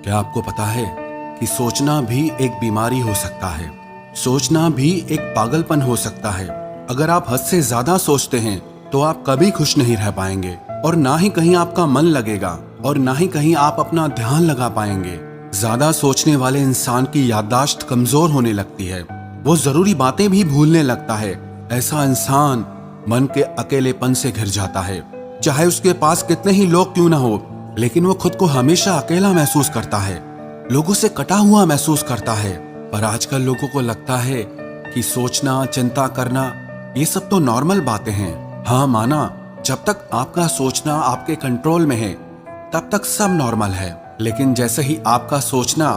क्या आपको पता है कि सोचना भी एक बीमारी हो सकता है? सोचना भी एक पागलपन हो सकता है। अगर आप हद से ज्यादा सोचते हैं तो आप कभी खुश नहीं रह पाएंगे और ना ही कहीं आपका मन लगेगा और ना ही कहीं आप अपना ध्यान लगा पाएंगे। ज्यादा सोचने वाले इंसान की याददाश्त कमजोर होने लगती है, वो जरूरी बातें भी भूलने लगता है। ऐसा इंसान मन के अकेलेपन से घिर जाता है। चाहे उसके पास कितने ही लोग क्यों ना हो, लेकिन वो खुद को हमेशा अकेला महसूस करता है, लोगों से कटा हुआ महसूस करता है। पर आजकल लोगों को लगता है कि सोचना, चिंता करना ये सब तो नॉर्मल बातें हैं। हाँ माना, जब तक आपका सोचना आपके कंट्रोल में है तब तक सब नॉर्मल है। लेकिन जैसे ही आपका सोचना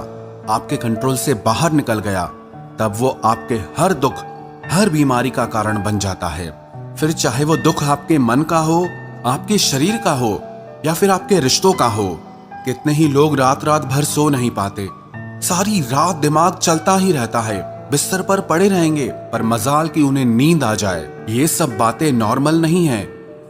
आपके कंट्रोल से बाहर निकल गया तब वो आपके हर दुख, हर बीमारी का कारण बन जाता है। फिर चाहे वो दुख आपके मन का हो, आपके शरीर का हो या फिर आपके रिश्तों का हो। कितने ही लोग रात रात भर सो नहीं पाते, सारी रात दिमाग चलता ही रहता है, बिस्तर पर पड़े रहेंगे पर मजाल की उन्हें नींद आ जाए। ये सब बातें नॉर्मल नहीं है।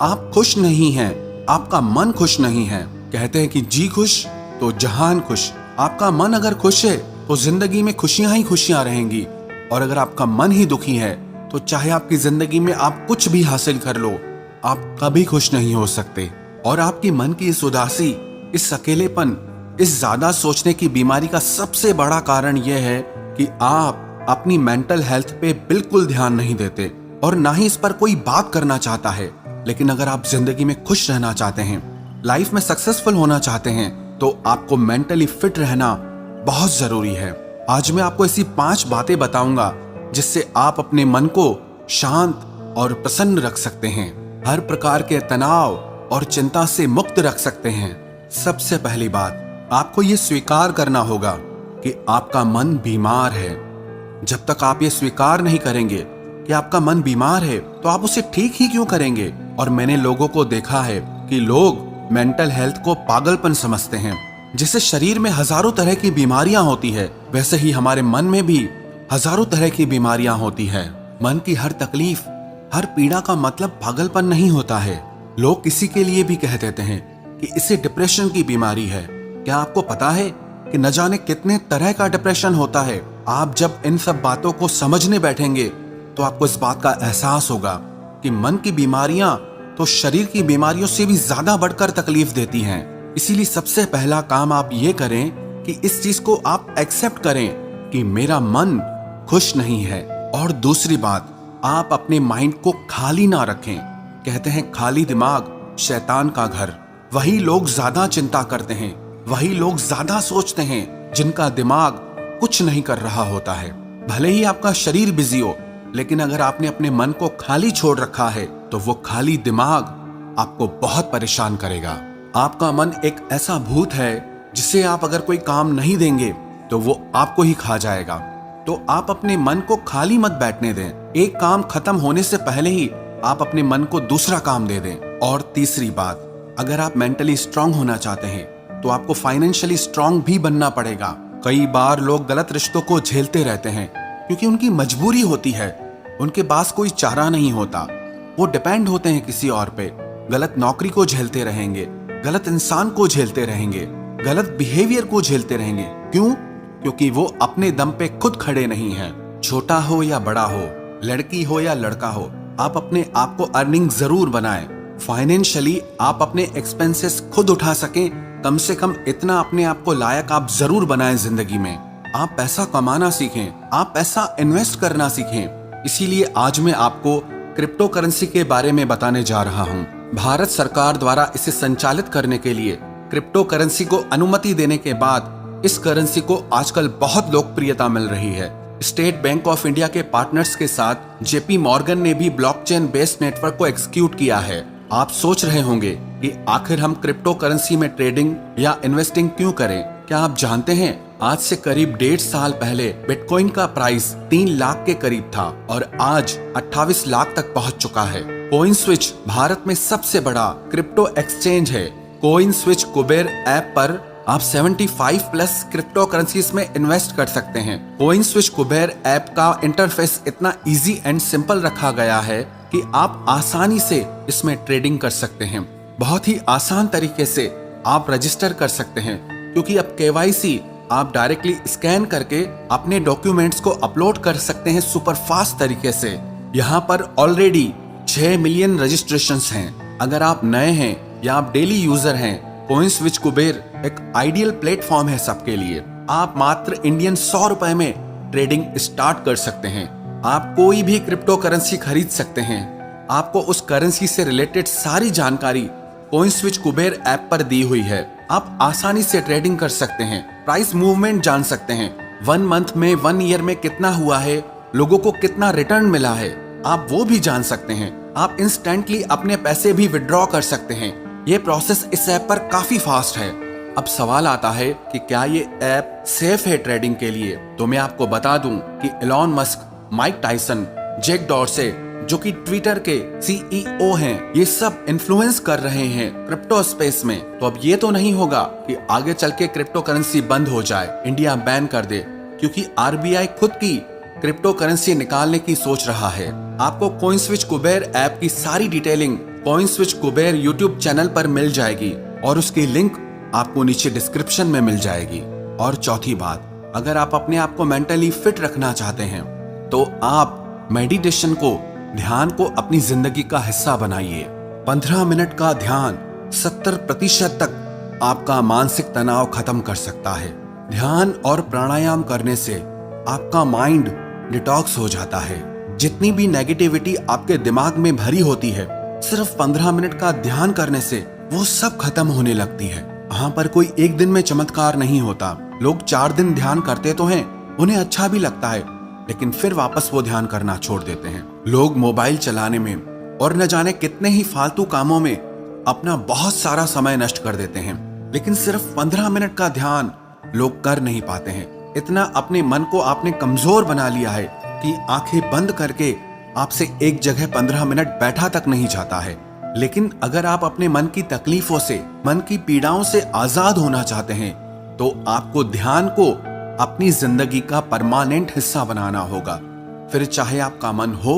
आप खुश नहीं हैं, आपका मन खुश नहीं है। कहते हैं कि जी खुश तो जहान खुश। आपका मन अगर खुश है तो जिंदगी में खुशियां ही खुशियां रहेंगी, और अगर आपका मन ही दुखी है तो चाहे आपकी जिंदगी में आप कुछ भी हासिल कर लो, आप कभी खुश नहीं हो सकते। और आपके मन की इस उदासी, इस अकेलेपन, इस ज्यादा सोचने की बीमारी का सबसे बड़ा कारण यह है कि आप अपनी मेंटल हेल्थ पे बिल्कुल ध्यान नहीं देते और ना ही इस पर कोई बात करना चाहता है। लेकिन अगर आप जिंदगी में खुश रहना चाहते हैं, लाइफ में सक्सेसफुल होना चाहते हैं, तो आपको मेंटली फिट रहना बहुत जरूरी है। आज मैं आपको ऐसी 5 बातें बताऊंगा जिससे आप अपने मन को शांत और प्रसन्न रख सकते हैं, हर प्रकार के तनाव और चिंता से मुक्त रख सकते हैं। सबसे पहली बात, आपको ये स्वीकार करना होगा कि आपका मन बीमार है। जब तक आप ये स्वीकार नहीं करेंगे कि आपका मन बीमार है तो आप उसे ठीक ही क्यों करेंगे। और मैंने लोगों को देखा है कि लोग मेंटल हेल्थ को पागलपन समझते हैं। जैसे शरीर में हजारों तरह की बीमारियां होती है, वैसे ही हमारे मन में भी हजारों तरह की बीमारियां होती है। मन की हर तकलीफ, हर पीड़ा का मतलब पागलपन नहीं होता है। लोग किसी के लिए भी कह देते हैं कि इसे डिप्रेशन की बीमारी है। क्या आपको पता है कि न जाने कितने तरह का डिप्रेशन होता है? आप जब इन सब बातों को समझने बैठेंगे तो आपको इस बात का एहसास होगा कि मन की बीमारियां तो शरीर की बीमारियों से भी ज्यादा बढ़कर तकलीफ देती हैं। इसीलिए सबसे पहला काम आप ये करें कि इस चीज को आप एक्सेप्ट करें कि मेरा मन खुश नहीं है। और दूसरी बात, आप अपने माइंड को खाली ना रखें। कहते हैं खाली दिमाग शैतान का घर। वही लोग ज्यादा चिंता करते हैं, वही लोग ज्यादा सोचते हैं जिनका दिमाग कुछ नहीं कर रहा होता है। भले ही आपका शरीर बिजी हो, लेकिन अगर आपने अपने मन को खाली छोड़ रखा है तो वो खाली दिमाग आपको बहुत परेशान करेगा। आपका मन एक ऐसा भूत है जिसे आप अगर कोई काम नहीं देंगे तो वो आपको ही खा जाएगा। तो आप अपने मन को खाली मत बैठने दें। एक काम खत्म होने से पहले ही आप अपने मन को दूसरा काम दे दें। और तीसरी बात, अगर आप मेंटली स्ट्रांग होना चाहते हैं तो आपको फाइनेंशियली स्ट्रांग भी बनना पड़ेगा। कई बार लोग गलत रिश्तों को झेलते रहते हैं क्योंकि उनकी मजबूरी होती है, उनके पास कोई चारा नहीं होता, वो डिपेंड होते हैं किसी और पे। गलत नौकरी को झेलते रहेंगे, गलत इंसान को झेलते रहेंगे, गलत बिहेवियर को झेलते रहेंगे। क्यों? क्योंकि वो अपने दम पे खुद खड़े नहीं हैं। छोटा हो या बड़ा हो, लड़की हो या लड़का हो, आप अपने आप को अर्निंग जरूर बनाएं। फाइनेंशियली आप अपने एक्सपेंसेस खुद उठा सकें, कम से कम इतना अपने आप को लायक आप जरूर बनाएं जिंदगी में। आप पैसा कमाना सीखें, आप पैसा इन्वेस्ट करना सीखें। इसीलिए आज मैं आपको क्रिप्टो करेंसी के बारे में बताने जा रहा हूं। भारत सरकार द्वारा इसे संचालित करने के लिए क्रिप्टो करेंसी को अनुमति देने के बाद इस करेंसी को आजकल बहुत लोकप्रियता मिल रही है। स्टेट बैंक ऑफ इंडिया के पार्टनर्स के साथ जेपी मॉर्गन ने भी ब्लॉकचेन बेस्ड नेटवर्क को एग्जीक्यूट किया है। आप सोच रहे होंगे कि आखिर हम क्रिप्टो करेंसी में ट्रेडिंग या इन्वेस्टिंग क्यों करें? क्या आप जानते हैं आज से करीब 1.5 साल पहले बिटकॉइन का प्राइस 3 लाख के करीब था और आज 28 लाख तक पहुंच चुका है। कॉइन स्विच भारत में सबसे बड़ा क्रिप्टो एक्सचेंज है। कॉइन स्विच कुबेर ऐप पर आप 75 प्लस क्रिप्टो करेंसीज में इन्वेस्ट कर सकते हैं। कॉइन स्विच कुबेर ऐप का इंटरफेस इतना इजी एंड सिंपल रखा गया है कि आप आसानी से इसमें ट्रेडिंग कर सकते हैं। बहुत ही आसान तरीके से आप रजिस्टर कर सकते हैं। क्योंकि अब KYC आप डायरेक्टली स्कैन करके अपने डॉक्यूमेंट्स को अपलोड कर सकते हैं सुपर फास्ट तरीके से। यहाँ पर ऑलरेडी 6 मिलियन रजिस्ट्रेशंस हैं। अगर आप नए हैं या आप डेली यूजर हैं, कोइंस्विच कुबेर एक आइडियल प्लेटफॉर्म है सबके लिए। आप मात्र इंडियन 100 रुपए में ट्रेडिंग स्टार्ट कर सकते हैं। आप कोई भी क्रिप्टो करेंसी खरीद सकते हैं। आपको उस करेंसी से रिलेटेड सारी जानकारी कोइंस्विच कुबेर ऐप पर दी हुई है। आप आसानी से ट्रेडिंग कर सकते हैं, प्राइस मूवमेंट जान सकते हैं, 1 मंथ में 1 ईयर में कितना हुआ है, लोगों को कितना रिटर्न मिला है, आप वो भी जान सकते हैं। आप इंस्टेंटली अपने पैसे भी विड्रॉ कर सकते हैं। ये प्रोसेस इस ऐप पर काफी फास्ट है। अब सवाल आता है कि क्या ये ऐप सेफ है ट्रेडिंग के लिए? तो मैं आपको बता दूं कि Elon Musk, Mike Tyson, Jack Dorsey जो कि ट्विटर के CEO हैं, ये सब इन्फ्लुएंस कर रहे हैं क्रिप्टो स्पेस में। तो अब ये तो नहीं होगा कि आगे चल के क्रिप्टो करेंसी बंद हो जाए, इंडिया बैन कर दे, क्योंकि RBI खुद की क्रिप्टो करेंसी निकालने की सोच रहा है। आपको कोइंस्विच कुबेर ऐप की सारी डिटेलिंग कोइंस्विच कुबेर यूट्यूब चैनल पर मिल जाएगी और उसकी लिंक आपको नीचे डिस्क्रिप्शन में मिल जाएगी। और चौथी बात, अगर आप अपने आप को मेंटली फिट रखना चाहते हैं तो आप मेडिटेशन को, ध्यान को अपनी जिंदगी का हिस्सा बनाइए। 15 मिनट का ध्यान 70% तक आपका मानसिक तनाव खत्म कर सकता है। ध्यान और प्राणायाम करने से आपका माइंड डिटॉक्स हो जाता है। जितनी भी नेगेटिविटी आपके दिमाग में भरी होती है, सिर्फ 15 मिनट का ध्यान करने से वो सब खत्म होने लगती है। यहाँ पर कोई एक दिन में चमत्कार नहीं होता। लोग 4 दिन ध्यान करते तो हैं, उन्हें अच्छा भी लगता है, लेकिन फिर वापस वो ध्यान करना छोड़ देते हैं। लोग मोबाइल चलाने में और न जाने कितने ही फालतू कामों में अपना बहुत सारा समय नष्ट कर देते हैं, लेकिन सिर्फ 15 मिनट का ध्यान लोग कर नहीं पाते हैं। इतना अपने मन को आपने कमजोर बना लिया है कि आंखें बंद करके आपसे एक जगह 15 मिनट बैठा तक नहीं जाता है। लेकिन अगर आप अपने मन की तकलीफों से, मन की पीड़ाओं से आजाद होना चाहते हैं तो आपको ध्यान को अपनी जिंदगी का परमानेंट हिस्सा बनाना होगा। फिर चाहे आपका मन हो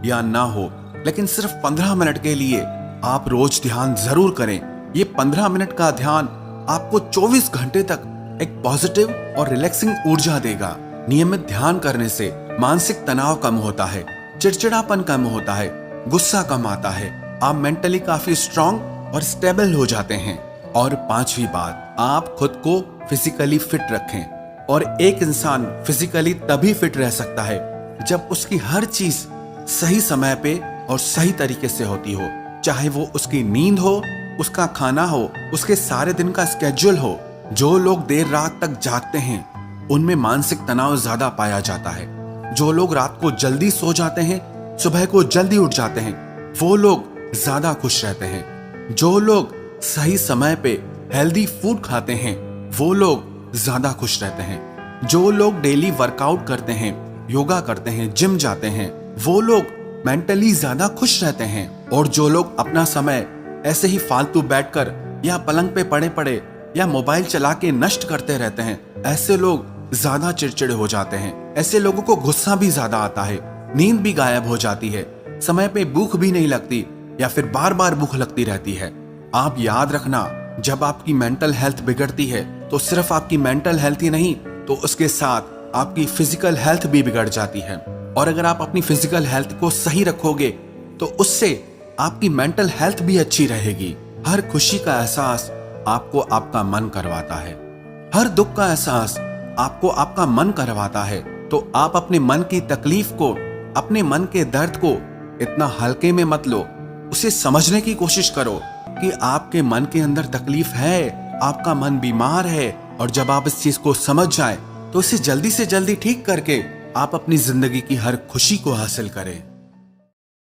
या ना हो, लेकिन सिर्फ 15 मिनट के लिए आप रोज ध्यान जरूर करें। ये 15 मिनट का ध्यान आपको 24 घंटे तक एक पॉजिटिव और रिलैक्सिंग ऊर्जा देगा। नियमित ध्यान करने से मानसिक तनाव कम होता है, चिड़चिड़ापन कम होता है, गुस्सा कम आता है, आप मेंटली काफी स्ट्रांग और स्टेबल हो जाते हैं। और 5वीं बात, आप खुद को फिजिकली फिट रखें। और एक इंसान फिजिकली तभी फिट रह सकता है जब उसकी हर चीज सही समय पे और सही तरीके से होती हो। चाहे वो उसकी नींद हो, उसका खाना हो, उसके सारे दिन का स्केड्यूल हो। जो लोग देर रात तक जागते हैं उनमें मानसिक तनाव ज्यादा पाया जाता है। जो लोग रात को जल्दी सो जाते हैं, सुबह को जल्दी उठ जाते हैं, वो लोग ज्यादा खुश रहते हैं। जो लोग सही समय पे हेल्दी फूड खाते हैं, वो लोग ज्यादा खुश रहते हैं। जो लोग डेली वर्कआउट करते हैं, योगा करते हैं, जिम जाते हैं, वो लोग मेंटली ज्यादा खुश रहते हैं। और जो लोग अपना समय ऐसे ही फालतू बैठकर या पलंग पे पड़े पड़े या मोबाइल चला के नष्ट करते रहते हैं, ऐसे लोग ज्यादा चिड़चिड़े हो जाते हैं। ऐसे लोगों को गुस्सा भी ज्यादा आता है, नींद भी गायब हो जाती है, समय पे भूख भी नहीं लगती या फिर बार बार भूख लगती रहती है। आप याद रखना, जब आपकी मेंटल हेल्थ बिगड़ती है तो सिर्फ आपकी मेंटल हेल्थ ही नहीं, तो उसके साथ आपकी फिजिकल हेल्थ भी बिगड़ जाती है। और अगर आप अपनी फिजिकल हेल्थ को सही रखोगे तो उससे आपकी मेंटल हेल्थ भी अच्छी रहेगी। हर खुशी का एहसास आपको आपका मन करवाता है, हर दुख का एहसास आपको आपका मन करवाता है। तो आप अपने मन की तकलीफ को, अपने मन के दर्द को इतना हल्के में मत लो। उसे समझने की कोशिश करो कि आपके मन के अंदर तकलीफ है, आपका मन बीमार है। और जब आप इस चीज को समझ जाए तो इसे जल्दी से जल्दी ठीक करके आप अपनी जिंदगी की हर खुशी को हासिल करें।